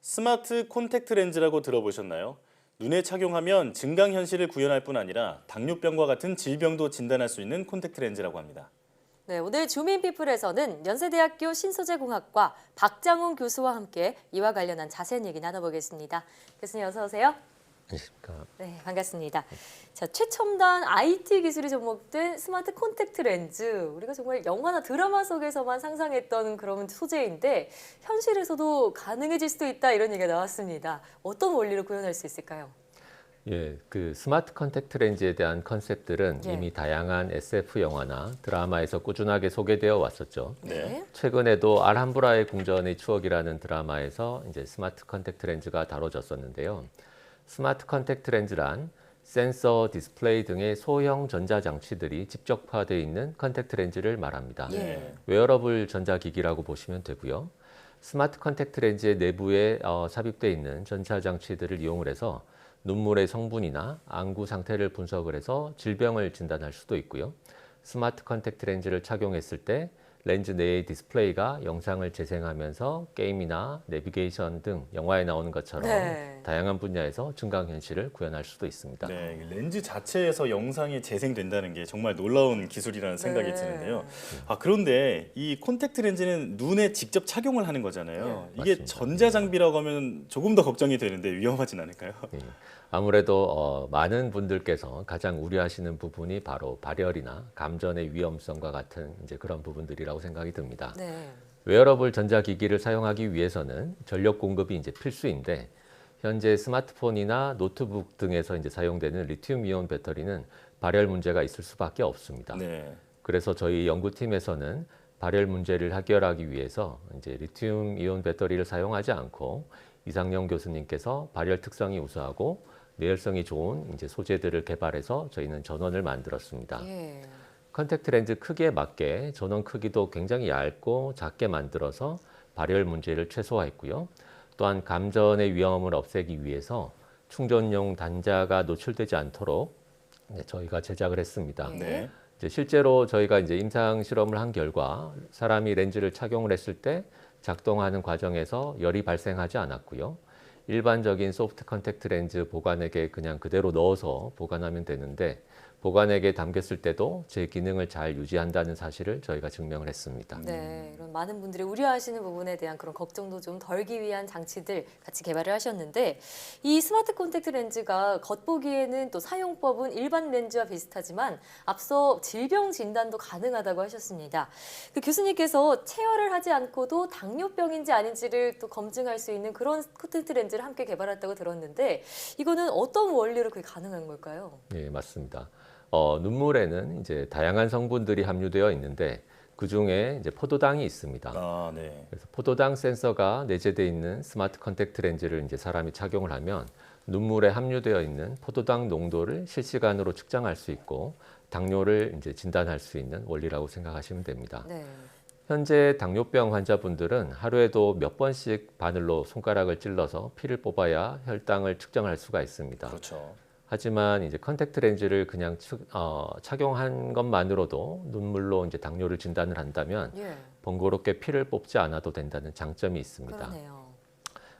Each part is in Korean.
스마트 콘택트 렌즈라고 들어보셨나요? 눈에 착용하면 증강현실을 구현할 뿐 아니라 당뇨병과 같은 질병도 진단할 수 있는 콘택트 렌즈라고 합니다. 네, 오늘 주민피플에서는 연세대학교 신소재공학과 박장훈 교수와 함께 이와 관련한 자세한 얘기 나눠보겠습니다. 교수님 어서 오세요. 안녕하십니까. 네, 반갑습니다. 자, 최첨단 IT 기술이 접목된 스마트 콘택트 렌즈. 우리가 정말 영화나 드라마 속에서만 상상했던 그런 소재인데 현실에서도 가능해질 수도 있다 이런 얘기가 나왔습니다. 어떤 원리로 구현할 수 있을까요? 예, 그 스마트 컨택트 렌즈에 대한 컨셉들은 예. 이미 다양한 SF 영화나 드라마에서 꾸준하게 소개되어 왔었죠. 네. 최근에도 알함브라의 궁전의 추억이라는 드라마에서 이제 스마트 컨택트 렌즈가 다뤄졌었는데요. 스마트 컨택트 렌즈란 센서, 디스플레이 등의 소형 전자장치들이 집적화되어 있는 컨택트 렌즈를 말합니다. 네. 웨어러블 전자기기라고 보시면 되고요. 스마트 컨택트 렌즈의 내부에 삽입되어 있는 전자장치들을 이용을 해서 눈물의 성분이나 안구 상태를 분석을 해서 질병을 진단할 수도 있고요. 스마트 컨택트 렌즈를 착용했을 때 렌즈 내의 디스플레이가 영상을 재생하면서 게임이나 내비게이션 등 영화에 나오는 것처럼 네. 다양한 분야에서 증강현실을 구현할 수도 있습니다. 네, 이 렌즈 자체에서 영상이 재생된다는 게 정말 놀라운 기술이라는 생각이 네. 드는데요. 그런데 이 콘택트 렌즈는 눈에 직접 착용을 하는 거잖아요. 이게 맞습니다. 전자장비라고 하면 조금 더 걱정이 되는데 위험하진 않을까요? 예. 아무래도 많은 분들께서 가장 우려하시는 부분이 바로 발열이나 감전의 위험성과 같은 이제 그런 부분들이라고 생각이 듭니다. 네. 웨어러블 전자기기를 사용하기 위해서는 전력 공급이 이제 필수인데 현재 스마트폰이나 노트북 등에서 이제 사용되는 리튬이온 배터리는 발열 문제가 있을 수밖에 없습니다. 네. 그래서 저희 연구팀에서는 발열 문제를 해결하기 위해서 이제 리튬이온 배터리를 사용하지 않고 이상영 교수님께서 발열 특성이 우수하고 내열성이 좋은 이제 소재들을 개발해서 저희는 전원을 만들었습니다. 예. 컨택트 렌즈 크기에 맞게 전원 크기도 굉장히 얇고 작게 만들어서 발열 문제를 최소화했고요. 또한 감전의 위험을 없애기 위해서 충전용 단자가 노출되지 않도록 저희가 제작을 했습니다. 네. 이제 실제로 저희가 이제 임상 실험을 한 결과 사람이 렌즈를 착용을 했을 때 작동하는 과정에서 열이 발생하지 않았고요. 일반적인 소프트 컨택트 렌즈 보관액에 그냥 그대로 넣어서 보관하면 되는데 보관액에 담겼을 때도 제 기능을 잘 유지한다는 사실을 저희가 증명을 했습니다. 네, 이런 많은 분들이 우려하시는 부분에 대한 그런 걱정도 좀 덜기 위한 장치들 같이 개발을 하셨는데 이 스마트 콘택트 렌즈가 겉보기에는 또 사용법은 일반 렌즈와 비슷하지만 앞서 질병 진단도 가능하다고 하셨습니다. 그 교수님께서 체열을 하지 않고도 당뇨병인지 아닌지를 또 검증할 수 있는 그런 콘택트 렌즈를 함께 개발했다고 들었는데 이거는 어떤 원리로 그게 가능한 걸까요? 네, 맞습니다. 눈물에는 이제 다양한 성분들이 함유되어 있는데 그 중에 이제 포도당이 있습니다. 아, 네. 그래서 포도당 센서가 내재되어 있는 스마트 컨택트 렌즈를 이제 사람이 착용을 하면 눈물에 함유되어 있는 포도당 농도를 실시간으로 측정할 수 있고 당뇨를 이제 진단할 수 있는 원리라고 생각하시면 됩니다. 네. 현재 당뇨병 환자분들은 하루에도 몇 번씩 바늘로 손가락을 찔러서 피를 뽑아야 혈당을 측정할 수가 있습니다. 그렇죠. 하지만 이제 컨택트 렌즈를 그냥 착용한 것만으로도 눈물로 이제 당뇨를 진단을 한다면 예. 번거롭게 피를 뽑지 않아도 된다는 장점이 있습니다. 그러네요.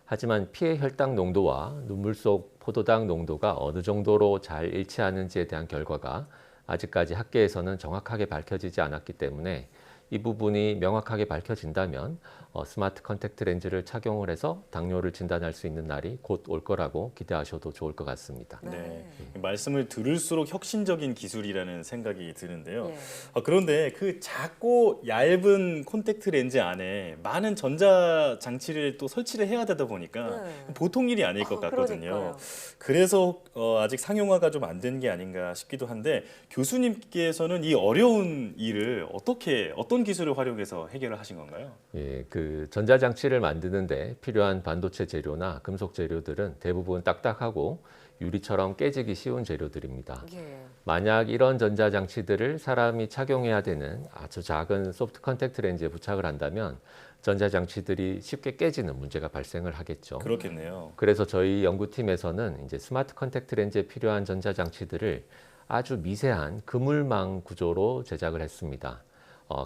하지만 피의 혈당 농도와 눈물 속 포도당 농도가 어느 정도로 잘 일치하는지에 대한 결과가 아직까지 학계에서는 정확하게 밝혀지지 않았기 때문에 이 부분이 명확하게 밝혀진다면 스마트 컨택트 렌즈를 착용을 해서 당뇨를 진단할 수 있는 날이 곧 올 거라고 기대하셔도 좋을 것 같습니다. 네. 말씀을 들을수록 혁신적인 기술이라는 생각이 드는데요. 예. 그런데 그 작고 얇은 콘택트 렌즈 안에 많은 전자 장치를 또 설치를 해야 되다 보니까 네. 보통 일이 아닐 것 같거든요. 그러니까요. 그래서 아직 상용화가 좀 안 된 게 아닌가 싶기도 한데 교수님께서는 이 어려운 일을 어떤 기술을 활용해서 해결을 하신 건가요? 예, 그 전자장치를 만드는데 필요한 반도체 재료나 금속 재료들은 대부분 딱딱하고 유리처럼 깨지기 쉬운 재료들입니다. 예. 만약 이런 전자장치들을 사람이 착용해야 되는 아주 작은 소프트 컨택트 렌즈에 부착을 한다면 전자장치들이 쉽게 깨지는 문제가 발생을 하겠죠. 그렇겠네요. 그래서 저희 연구팀에서는 이제 스마트 컨택트 렌즈에 필요한 전자장치들을 아주 미세한 그물망 구조로 제작을 했습니다.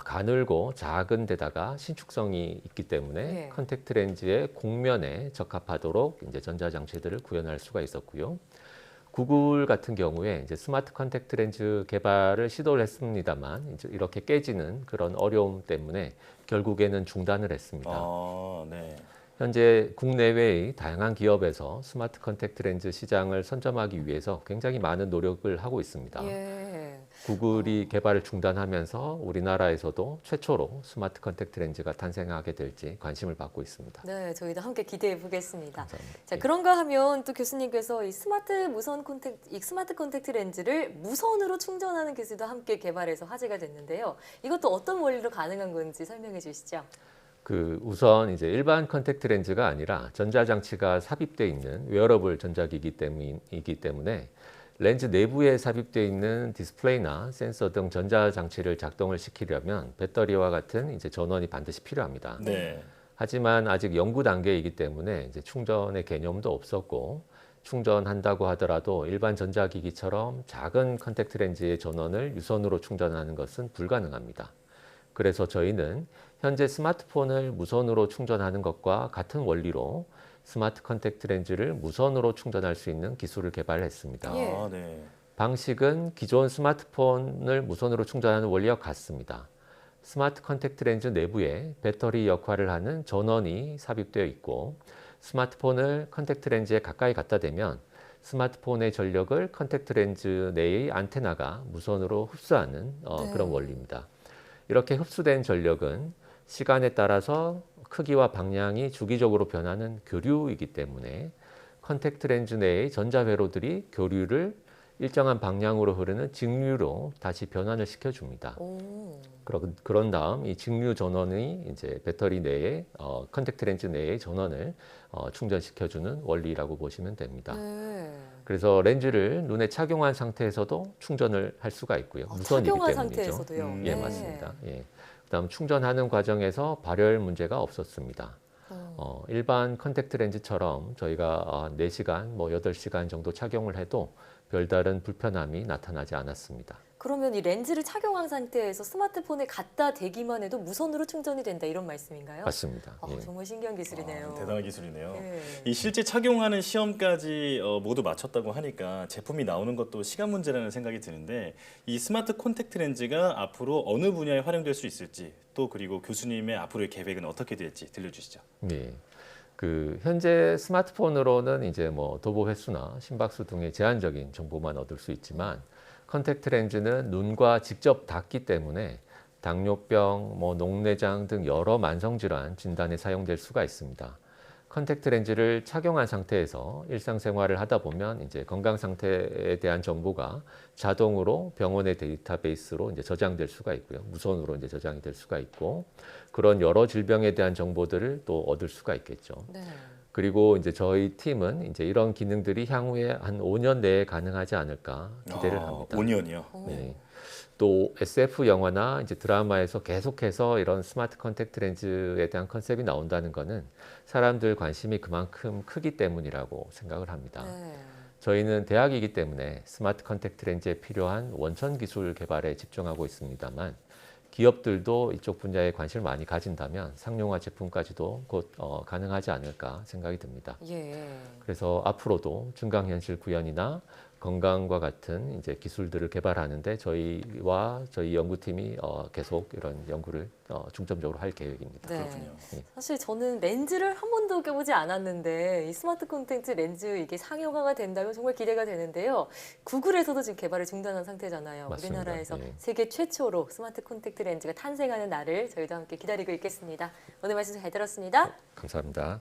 가늘고 작은 데다가 신축성이 있기 때문에 네. 컨택트 렌즈의 곡면에 적합하도록 이제 전자장치들을 구현할 수가 있었고요. 구글 같은 경우에 이제 스마트 컨택트 렌즈 개발을 시도를 했습니다만 이제 이렇게 깨지는 그런 어려움 때문에 결국에는 중단을 했습니다. 네. 현재 국내외의 다양한 기업에서 스마트 컨택트 렌즈 시장을 선점하기 위해서 굉장히 많은 노력을 하고 있습니다. 예. 구글이 개발을 중단하면서 우리나라에서도 최초로 스마트 컨택트 렌즈가 탄생하게 될지 관심을 받고 있습니다. 네, 저희도 함께 기대해 보겠습니다. 감사합니다. 자, 예. 그런가 하면 또 교수님께서 이 스마트 컨택트 렌즈를 무선으로 충전하는 기술도 함께 개발해서 화제가 됐는데요. 이것도 어떤 원리로 가능한 건지 설명해 주시죠. 우선 이제 일반 컨택트 렌즈가 아니라 전자장치가 삽입되어 있는 웨어러블 전자기기 때문에 렌즈 내부에 삽입되어 있는 디스플레이나 센서 등 전자장치를 작동을 시키려면 배터리와 같은 이제 전원이 반드시 필요합니다. 네. 하지만 아직 연구 단계이기 때문에 이제 충전의 개념도 없었고 충전한다고 하더라도 일반 전자기기처럼 작은 컨택트 렌즈의 전원을 유선으로 충전하는 것은 불가능합니다. 그래서 저희는 현재 스마트폰을 무선으로 충전하는 것과 같은 원리로 스마트 컨택트 렌즈를 무선으로 충전할 수 있는 기술을 개발했습니다. 예. 네. 방식은 기존 스마트폰을 무선으로 충전하는 원리와 같습니다. 스마트 컨택트 렌즈 내부에 배터리 역할을 하는 전원이 삽입되어 있고 스마트폰을 컨택트 렌즈에 가까이 갖다 대면 스마트폰의 전력을 컨택트 렌즈 내의 안테나가 무선으로 흡수하는 그런 원리입니다. 이렇게 흡수된 전력은 시간에 따라서 크기와 방향이 주기적으로 변하는 교류이기 때문에 컨택트 렌즈 내의 전자회로들이 교류를 일정한 방향으로 흐르는 직류로 다시 변환을 시켜줍니다. 그런 다음 이 직류 전원이 이제 배터리 내에 컨택트 렌즈 내의 전원을 충전시켜주는 원리라고 보시면 됩니다. 네. 그래서 렌즈를 눈에 착용한 상태에서도 충전을 할 수가 있고요. 무선이기 착용한 때문이죠. 상태에서도요. 예, 네. 맞습니다. 예. 그다음 충전하는 과정에서 발열 문제가 없었습니다. 일반 컨택트 렌즈처럼 저희가 4시간, 8시간 정도 착용을 해도 별다른 불편함이 나타나지 않았습니다. 그러면 이 렌즈를 착용한 상태에서 스마트폰에 갖다 대기만 해도 무선으로 충전이 된다 이런 말씀인가요? 맞습니다. 예. 정말 신기한 기술이네요. 대단한 기술이네요. 예. 이 실제 착용하는 시험까지 모두 마쳤다고 하니까 제품이 나오는 것도 시간 문제라는 생각이 드는데 이 스마트 콘택트 렌즈가 앞으로 어느 분야에 활용될 수 있을지 또 그리고 교수님의 앞으로의 계획은 어떻게 될지 들려주시죠. 네. 현재 스마트폰으로는 이제 도보 횟수나 심박수 등의 제한적인 정보만 얻을 수 있지만 컨택트 렌즈는 눈과 직접 닿기 때문에 당뇨병, 녹내장 등 여러 만성 질환 진단에 사용될 수가 있습니다. 컨택트 렌즈를 착용한 상태에서 일상생활을 하다 보면 이제 건강 상태에 대한 정보가 자동으로 병원의 데이터베이스로 이제 저장될 수가 있고요. 무선으로 이제 저장이 될 수가 있고 그런 여러 질병에 대한 정보들을 또 얻을 수가 있겠죠. 네. 그리고 이제 저희 팀은 이제 이런 기능들이 향후에 한 5년 내에 가능하지 않을까 기대를 합니다. 5년이요. 네. 또 SF 영화나 이제 드라마에서 계속해서 이런 스마트 컨택트 렌즈에 대한 컨셉이 나온다는 것은 사람들 관심이 그만큼 크기 때문이라고 생각을 합니다. 네. 저희는 대학이기 때문에 스마트 컨택트 렌즈에 필요한 원천 기술 개발에 집중하고 있습니다만 기업들도 이쪽 분야에 관심을 많이 가진다면 상용화 제품까지도 곧 가능하지 않을까 생각이 듭니다. 예. 그래서 앞으로도 증강현실 구현이나 건강과 같은 이제 기술들을 개발하는데 저희와 저희 연구팀이 계속 이런 연구를 중점적으로 할 계획입니다. 네. 그렇군요. 사실 저는 렌즈를 한 번도 껴보지 않았는데 이 스마트 콘택트 렌즈 이게 상용화가 된다면 정말 기대가 되는데요. 구글에서도 지금 개발을 중단한 상태잖아요. 맞습니다. 우리나라에서 예. 세계 최초로 스마트 콘택트 렌즈가 탄생하는 날을 저희도 함께 기다리고 있겠습니다. 오늘 말씀 잘 들었습니다. 감사합니다.